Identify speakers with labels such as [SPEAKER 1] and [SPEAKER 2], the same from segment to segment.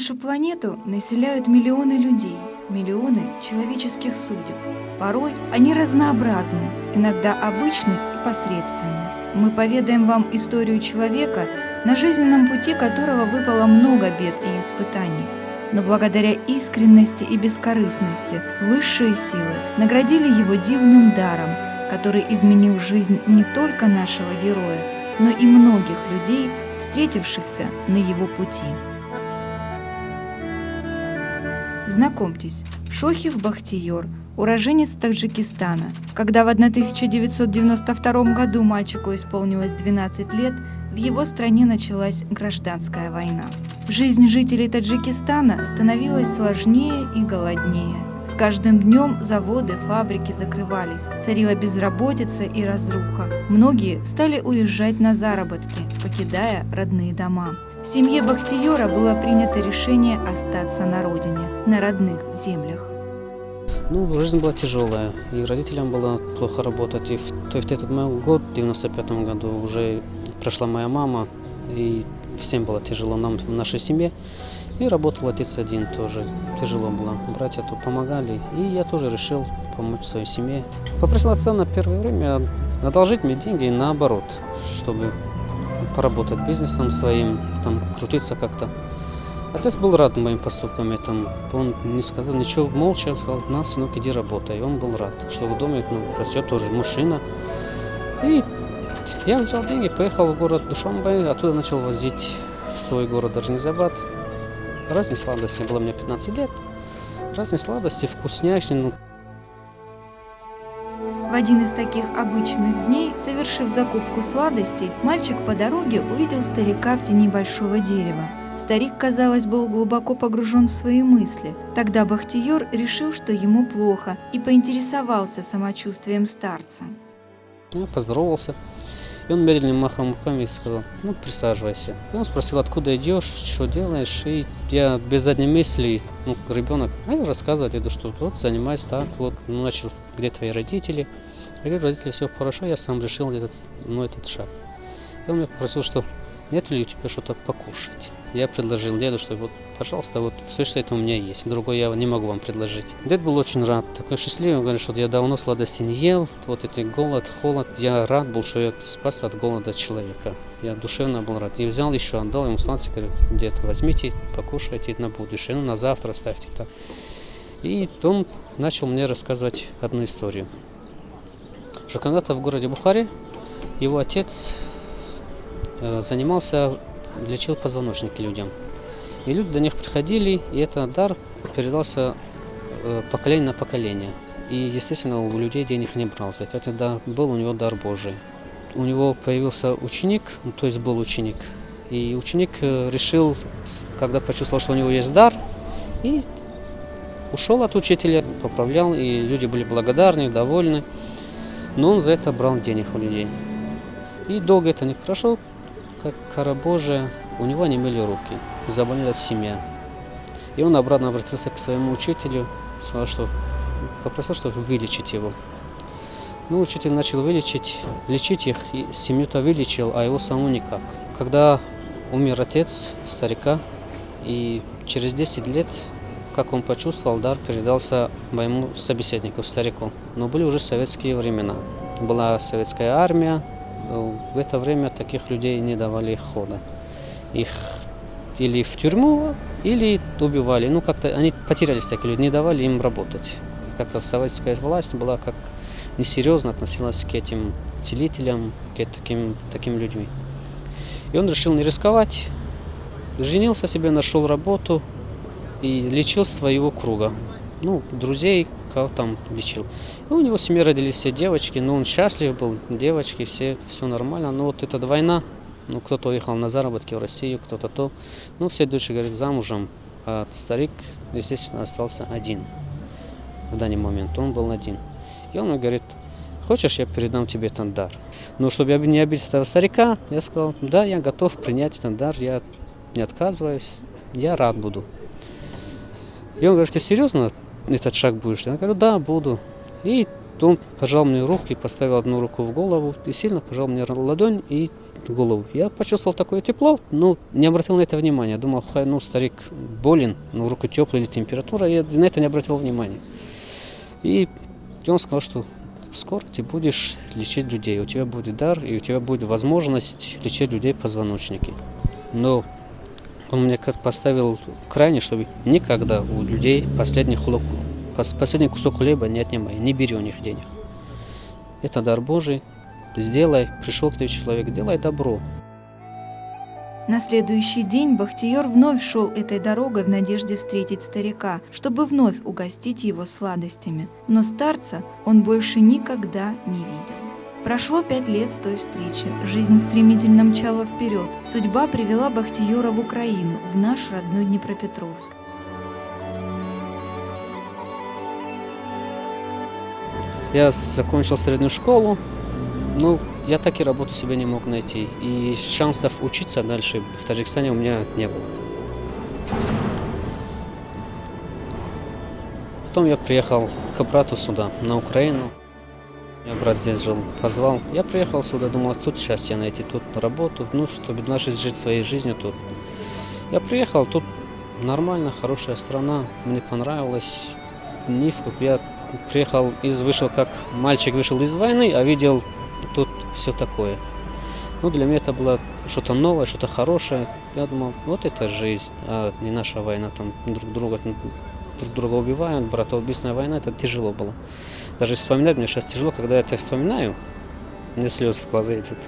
[SPEAKER 1] Нашу планету населяют миллионы людей, миллионы человеческих судеб. Порой они разнообразны, иногда обычны и посредственны. Мы поведаем вам историю человека, на жизненном пути которого выпало много бед и испытаний. Но благодаря искренности и бескорыстности высшие силы наградили его дивным даром, который изменил жизнь не только нашего героя, но и многих людей, встретившихся на его пути. Знакомьтесь, Шохев Бахтиер, уроженец Таджикистана. Когда в 1992 году мальчику исполнилось 12 лет, в его стране началась гражданская война. Жизнь жителей Таджикистана становилась сложнее и голоднее. С каждым днем заводы, фабрики закрывались, царила безработица и разруха. Многие стали уезжать на заработки, покидая родные дома. В семье Бахтиера было принято решение остаться на родине, на родных землях.
[SPEAKER 2] Жизнь была тяжелая, и родителям было плохо работать. И в этот год, в 95 году, уже прошла моя мама, и всем было тяжело нам в нашей семье. И работал отец один тоже. Тяжело было. Братья тут помогали, и я тоже решил помочь своей семье. Попросил отца на первое время одолжить мне деньги наоборот, чтобы поработать бизнесом своим, там крутиться как-то. Отец был рад моим поступкам этому. Он не сказал ничего, молча сказал: "На, сынок, иди работай". И он был рад, что в доме растет тоже мужчина. И я взял деньги, поехал в город Душанбе, оттуда начал возить в свой город Орджоникидзе. Разные сладости, было мне 15 лет, разные сладости, вкусняшки.
[SPEAKER 1] В один из таких обычных дней, совершив закупку сладостей, мальчик по дороге увидел старика в тени большого дерева. Старик, казалось, был глубоко погружен в свои мысли. Тогда Бахтиер решил, что ему плохо, и поинтересовался самочувствием старца.
[SPEAKER 2] Я поздоровался, и он медленным махом руками сказал: "Присаживайся". И он спросил: "Откуда идешь, что делаешь?" И я без задней мысли, ребенок, рассказывать, что вот занимаюсь так, начал: "Где твои родители?" Я говорю: "Родители, все хорошо", я сам решил этот шаг. И он меня попросил, что нет ли у тебя что-то покушать. Я предложил деду, что пожалуйста, все, что это у меня есть. Другое я не могу вам предложить. Дед был очень рад, такой счастливый. Он говорит, что я давно сладости не ел. Вот это голод, холод. Я рад был, что я спас от голода человека. Я душевно был рад. И взял еще, отдал ему сладости, говорю: "Дед, возьмите, покушайте на будущее, на завтра ставьте так". И он начал мне рассказывать одну историю. Что когда-то в городе Бухаре его отец лечил позвоночники людям. И люди до них приходили, и этот дар передался поколение на поколение. И, естественно, у людей денег не брал за это. Это дар был у него дар Божий. У него появился ученик, то есть был ученик. И ученик решил, когда почувствовал, что у него есть дар, и ушел от учителя, поправлял, и люди были благодарны, довольны. Но он за это брал денег у людей. И долго это не прошло. Как кара Божия, у него онемели руки, заболела семья. И он обратно обратился к своему учителю, попросил, чтобы вылечить его. Учитель начал лечить их, и семью-то вылечил, а его самому никак. Когда умер отец старика, и через 10 лет, как он почувствовал, дар передался моему собеседнику, старику. Но были уже советские времена. Была советская армия. В это время таких людей не давали хода. Их или в тюрьму, или убивали. Как-то они потерялись, такие люди, не давали им работать. Как-то советская власть была как несерьезно относилась к этим целителям, к таким людьми. И он решил не рисковать, женился себе, нашел работу и лечил своего круга. Друзей, кого там лечил. И у него в семье родились все девочки, он счастлив был, девочки, все нормально. Но эта война, кто-то уехал на заработки в Россию, кто-то то. Все дочери, говорят, замужем, а старик, естественно, остался один. В данный момент он был один. И он мне говорит: "Хочешь, я передам тебе этот дар?" Чтобы не обидеть этого старика, я сказал: "Да, я готов принять этот дар, я не отказываюсь, я рад буду". И он говорит: "Ты серьезно этот шаг будешь?" Я говорю: "Да, буду". И Он пожал мне руку и поставил одну руку в голову и сильно пожал мне ладонь и голову. Я почувствовал такое тепло, но не обратил на это внимания. Думал, ну, старик болен, ну, рука теплая или температура, я на это не обратил внимания. И он сказал, что скоро ты будешь лечить людей, у тебя будет дар, и у тебя будет возможность лечить людей позвоночники. Но он мне как поставил крайне, чтобы никогда у людей последний кусок хлеба не отнимай, не бери у них денег. Это дар Божий, сделай, пришел к тебе человек, делай добро.
[SPEAKER 1] На следующий день Бахтияр вновь шел этой дорогой в надежде встретить старика, чтобы вновь угостить его сладостями. Но старца он больше никогда не видел. Прошло 5 лет с той встречи. Жизнь стремительно мчала вперед. Судьба привела Бахтияра в Украину, в наш родной Днепропетровск.
[SPEAKER 2] Я закончил среднюю школу, но я так и работу себе не мог найти. И шансов учиться дальше в Таджикистане у меня не было. Потом я приехал к брату сюда, на Украину. У меня брат здесь жил, позвал. Я приехал сюда, думал, тут счастье найти, тут работу, ну, чтобы начать жить своей жизнью тут. Я приехал, тут нормально, хорошая страна, мне понравилось. Я приехал, вышел как мальчик вышел из войны, а видел тут все такое. Ну, для меня это было что-то новое, что-то хорошее. Я думал, вот это жизнь, а не наша война, там друг друга убивают, братоубийственная война, это тяжело было. Даже вспоминать мне сейчас тяжело, когда я это вспоминаю, мне слезы в глаза идут.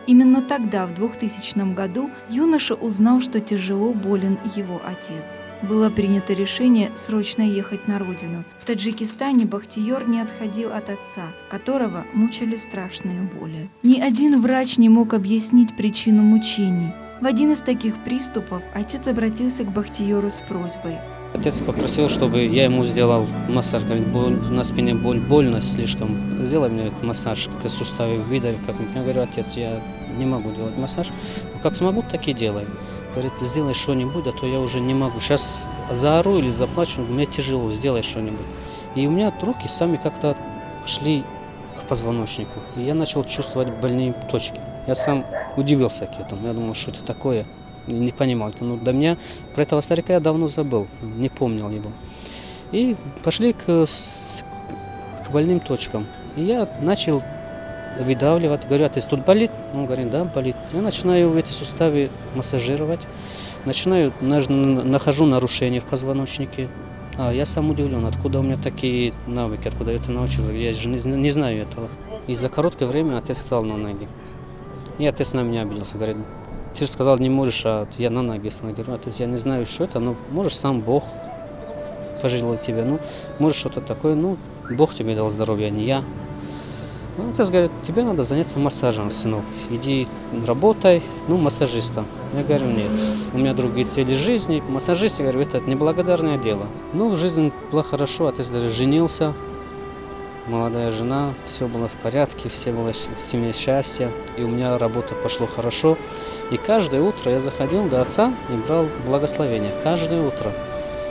[SPEAKER 1] Именно тогда, в 2000 году, юноша узнал, что тяжело болен его отец. Было принято решение срочно ехать на родину. В Таджикистане Бахтияр не отходил от отца, которого мучили страшные боли. Ни один врач не мог объяснить причину мучений. В один из таких приступов отец обратился к Бахтияру с просьбой.
[SPEAKER 2] Отец попросил, чтобы я ему сделал массаж. Говорит, на спине больно слишком. Сделай мне массаж, как суставы выдави. Я говорю, отец, я не могу делать массаж. Но как смогу, так и делай. Говорит, сделай что-нибудь, а то я уже не могу. Сейчас заору или заплачу, мне тяжело, сделай что-нибудь. И у меня руки сами как-то шли к позвоночнику. И я начал чувствовать больные точки. Я сам удивился к этому. Я думал, что это такое. Не понимал. Но до меня про этого старика я давно забыл, не помнил его. И пошли к больным точкам. И я начал выдавливать. Говорю, а тут болит? Он говорит, да, болит. Я начинаю эти суставы массажировать. Нахожу нарушения в позвоночнике. Я сам удивлен, откуда у меня такие навыки, откуда я это научился. Я же не знаю этого. И за короткое время отец встал на ноги. И отец на меня обиделся. Говорит, ты же сказал, не можешь, а я на ноги стал. Говорю, отец, я не знаю, что это, но можешь сам Бог пожалел тебя. Ну, может, что-то такое, ну, Бог тебе дал здоровье, а не я. Отец говорит, тебе надо заняться массажем, сынок. Иди работай, массажистом. Я говорю, нет, у меня другие цели жизни. Массажист, я говорю, это неблагодарное дело. Жизнь была хорошо, отец даже женился. Молодая жена, все было в порядке, все было в семье счастье. И у меня работа пошла хорошо. И каждое утро я заходил до отца и брал благословение. Каждое утро.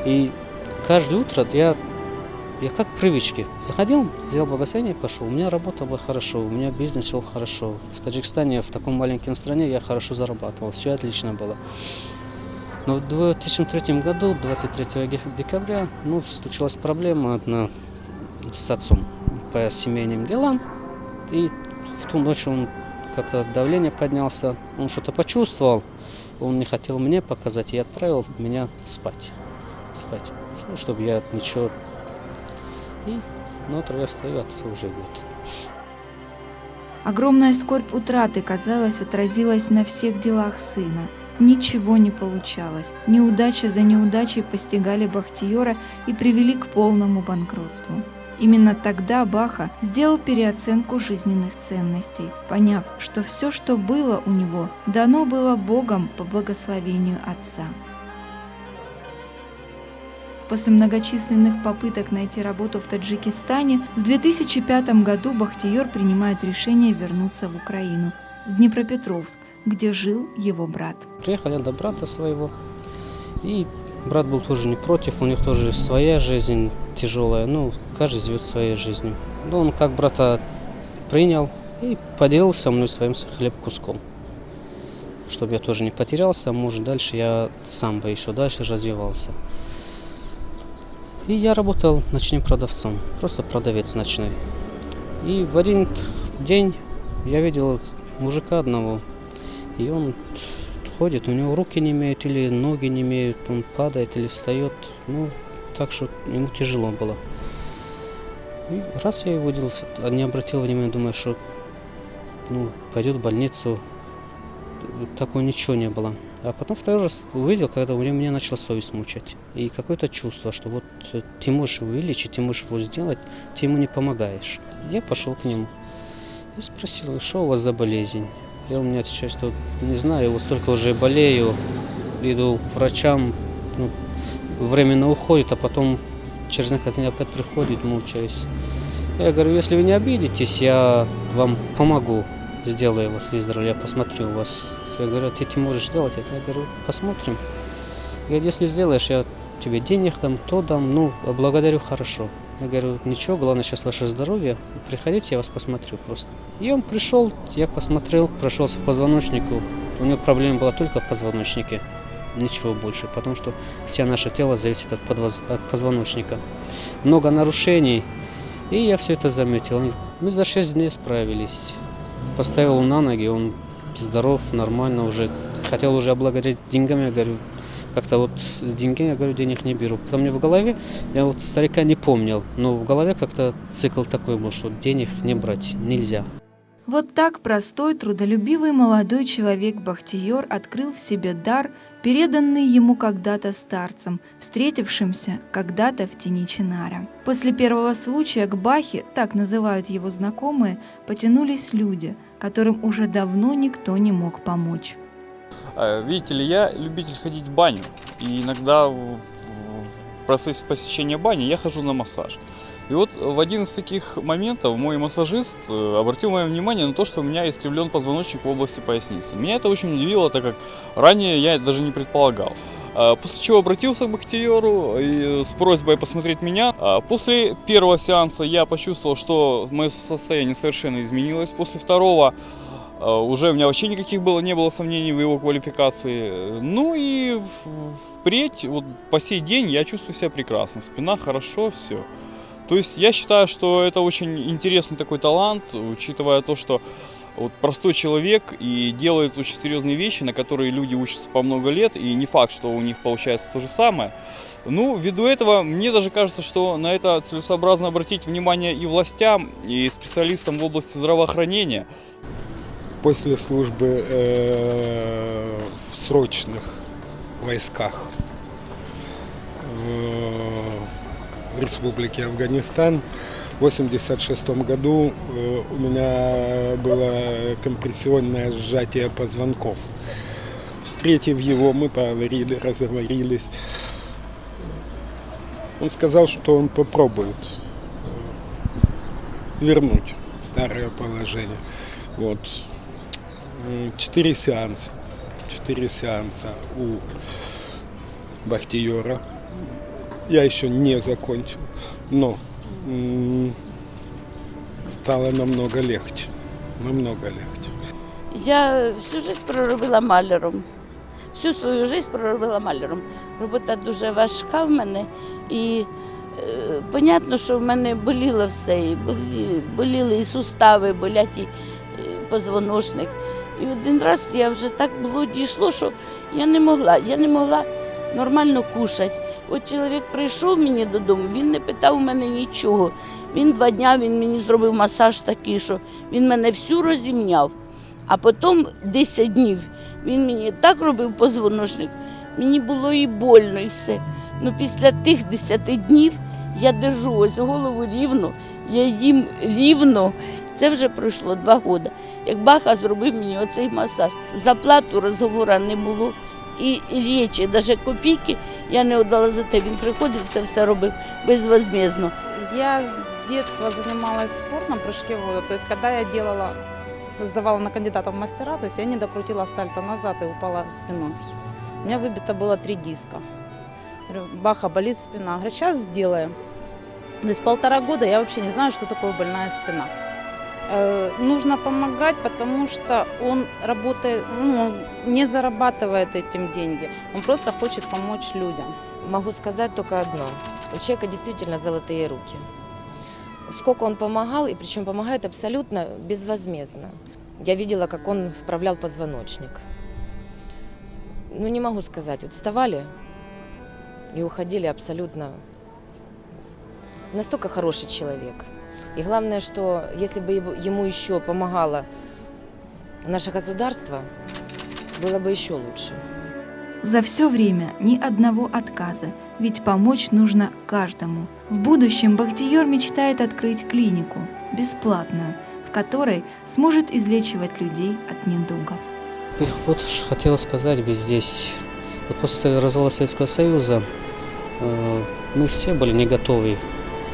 [SPEAKER 2] И каждое утро я как привычки. Заходил, взял благословение и пошел. У меня работа была хорошо, у меня бизнес шел хорошо. В Таджикистане, в таком маленьком стране, я хорошо зарабатывал. Все отлично было. Но в 2003 году, 23 декабря, случилась проблема с отцом по семейным делам. И в ту ночь он как-то давление поднялся, он что-то почувствовал, он не хотел мне показать и отправил меня спать, чтобы я ничего. И на утро я встаю, отца уже нет.
[SPEAKER 1] Огромная скорбь утраты, казалось, отразилась на всех делах сына. Ничего не получалось. Неудача за неудачей постигали Бахтияра и привели к полному банкротству. Именно тогда Баха сделал переоценку жизненных ценностей, поняв, что все, что было у него, дано было Богом по благословению отца. После многочисленных попыток найти работу в Таджикистане, в 2005 году Бахтияр принимает решение вернуться в Украину, в Днепропетровск, где жил его брат.
[SPEAKER 2] Приехал я до брата своего, и Брат был тоже не против, у них тоже своя жизнь тяжелая, ну, каждый живет своей жизнью. Но он как брата принял и поделился со мной своим хлеб куском. Чтобы я тоже не потерялся, может, дальше я сам бы еще дальше развивался. И я работал ночным продавцом, просто продавец ночной. И в один день я видел мужика одного, и он ходит, у него руки не имеют или ноги не имеют, он падает или встает, ну, так что ему тяжело было. И раз я его видел, не обратил внимания, думаю, что ну, пойдет в больницу, такого ничего не было. А потом второй раз увидел, когда меня начала совесть мучать. И какое-то чувство, что вот ты можешь вылечить, ты можешь его сделать, ты ему не помогаешь. Я пошел к нему и спросил, что у вас за болезнь? И он мне отвечает, что не знаю, вот столько уже болею, иду к врачам, ну, временно уходит, а потом через некоторое время опять приходит, мучаюсь. Я говорю, если вы не обидитесь, я вам помогу, сделаю вас выздоровлю, я посмотрю вас. Я говорю, ты можешь сделать это? Я говорю, посмотрим. Я говорю, если сделаешь, я тебе денег дам, то дам, ну, благодарю, хорошо. Я говорю, ничего, главное сейчас ваше здоровье, приходите, я вас посмотрю просто. И он пришел, я посмотрел, прошелся по позвоночнику, у него проблема была только в позвоночнике, ничего больше, потому что все наше тело зависит от позвоночника. Много нарушений, и я все это заметил. Мы за 6 дней справились, поставил на ноги, он здоров, нормально уже, хотел уже облагородить деньгами, я говорю, как-то вот деньги, я говорю, денег не беру. Когда мне в голове, я вот старика не помнил, но в голове как-то цикл такой был, что денег не брать нельзя.
[SPEAKER 1] Вот так простой, трудолюбивый молодой человек Бахтиер открыл в себе дар, переданный ему когда-то старцем, встретившимся когда-то в тени Чинара. После первого случая к Бахе, так называют его знакомые, потянулись люди, которым уже давно никто не мог помочь.
[SPEAKER 3] Видите ли, я любитель ходить в баню, и иногда в процессе посещения бани я хожу на массаж. И вот в один из таких моментов мой массажист обратил мое внимание на то, что у меня искривлен позвоночник в области поясницы. Меня это очень удивило, так как ранее я даже не предполагал. После чего обратился к Бахтиеру с просьбой посмотреть меня. После первого сеанса я почувствовал, что мое состояние совершенно изменилось. После второго уже у меня вообще никаких не было сомнений в его квалификации. Ну и впредь, вот по сей день я чувствую себя прекрасно. Спина хорошо, все. То есть я считаю, что это очень интересный такой талант, учитывая то, что вот простой человек и делает очень серьезные вещи, на которые люди учатся по много лет, и не факт, что у них получается то же самое. Ну, ввиду этого, мне даже кажется, что на это целесообразно обратить внимание и властям, и специалистам в области здравоохранения.
[SPEAKER 4] После службы в срочных войсках в Республике Афганистан в 1986 году у меня было компрессионное сжатие позвонков. Встретив его, мы поговорили, разговорились. Он сказал, что он попробует вернуть старое положение. Вот. 4 сеанса у Бахтиера. Я еще не закончил, но стало намного легче.
[SPEAKER 5] Я всю жизнь проробила маляром. Всю свою жизнь проробила маляром. Робота дуже важка в мене. І понятно, що в мене боліло все. І боліли і сустави, болять і позвоночник. І один раз я вже так було дійшло, що я не могла нормально кушати. От чоловік прийшов мені додому, він не питав у мене нічого. Він 2 дня мені зробив масаж такий, що він мене всю розімняв. А потім 10 днів він мені так робив позвоночник, мені було і больно, і все. Ну після тих 10 днів я держу ось голову рівно, я їм рівно. Це вже пройшло 2 роки. Як Баха зробив мені оцей масаж. За плату розговору не було. І речі, навіть копійки я не віддала за те. Він приходив, це все робив безвозмездно.
[SPEAKER 6] Я с детства занималась спортом, прыжки в воду. То есть, когда я сдавала на кандидата в мастера, то есть я не докрутила сальто назад и упала спиной. У меня выбито было 3 диска. Говорю, Баха, болит спина. Говорит, сейчас сделаем. То есть 1,5 года я вообще не знаю, что такое больная спина. Нужно помогать, потому что он работает, он не зарабатывает этим деньги. Он просто хочет помочь людям.
[SPEAKER 7] Могу сказать только одно. У человека действительно золотые руки. Сколько он помогал, и причем помогает абсолютно безвозмездно. Я видела, как он вправлял позвоночник. Ну, не могу сказать. Вот вставали и уходили абсолютно. Настолько хороший человек. И главное, что если бы ему еще помогало наше государство, было бы еще лучше.
[SPEAKER 1] За все время ни одного отказа, ведь помочь нужно каждому. В будущем Бахтиер мечтает открыть клинику, бесплатную, в которой сможет излечивать людей от недугов.
[SPEAKER 2] И вот хотела сказать бы здесь, вот после развала Советского Союза мы все были не готовы,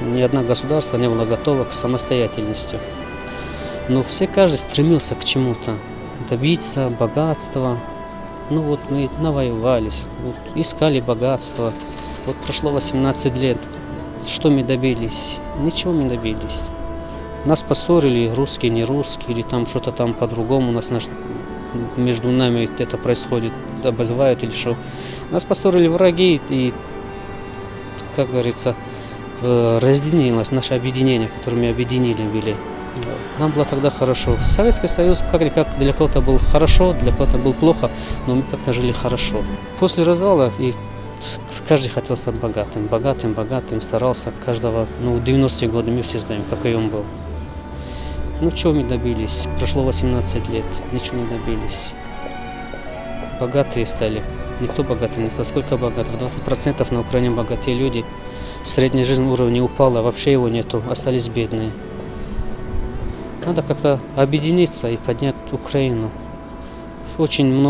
[SPEAKER 2] ни одно государство не было готово к самостоятельности. Но каждый стремился к чему-то, добиться богатства. Ну вот мы навоевались, вот, искали богатство. Вот прошло 18 лет. Что мы добились? Ничего не добились. Нас поссорили, русские, не русские, или там что-то там по-другому у нас между нами это происходит, обозывают или что. Нас поссорили враги, и, как говорится, разъединилось наше объединение, которое мы объединили были. Нам было тогда хорошо. Советский Союз как-никак для кого-то был хорошо, для кого-то был плохо, но мы как-то жили хорошо. После развала и каждый хотел стать богатым, богатым, старался каждого. Ну, 90-е годы мы все знаем, какой он был. Ну, чего мы добились? Прошло 18 лет, ничего не добились. Богатые стали. Никто богатый не стал. Сколько богатых? 20% на Украине богатые люди. Средняя жизнь уровня упала, вообще его нету, остались бедные. Надо как-то объединиться и поднять Украину. Очень много